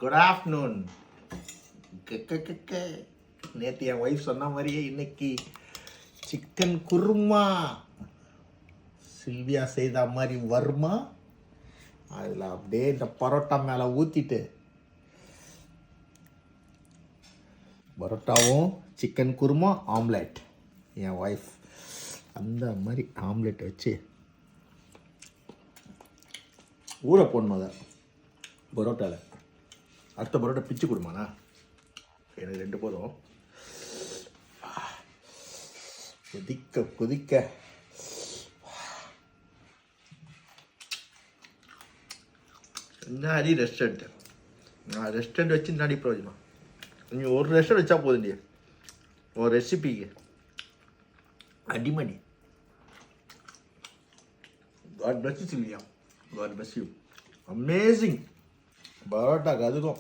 Good afternoon. நேற்று என் wife சொன்ன மாதிரியே இன்னைக்கு சிக்கன் குருமா சில்வியா செய்த மாதிரி வருமா, அதில் அப்படியே இந்த பரோட்டா மேலே ஊற்றிட்டு பரோட்டாவும் சிக்கன் குருமா ஆம்லெட், என் ஒய்ஃப் அந்த மாதிரி ஆம்லெட் வச்சு ஊற போடணும். அதை பரோட்டாவில் அடுத்த பரோட்டா பிச்சு கொடுமாண்ணா, எனக்கு 2 போதும். கொதிக்க கொதிக்க என்ன ரெஸ்டாரண்ட்டு, நான் ரெஸ்டாரண்ட் வச்சு நாடி பிரயோஜனம். நீங்கள் ஒரு ரெஸ்டாரண்ட் வச்சா போதும் இல்லையா, ஒரு ரெசிபிக்கு அடிமடி. God bless you Silvia, God bless you. Amazing பரோட்டாக்கு அதுக்கும்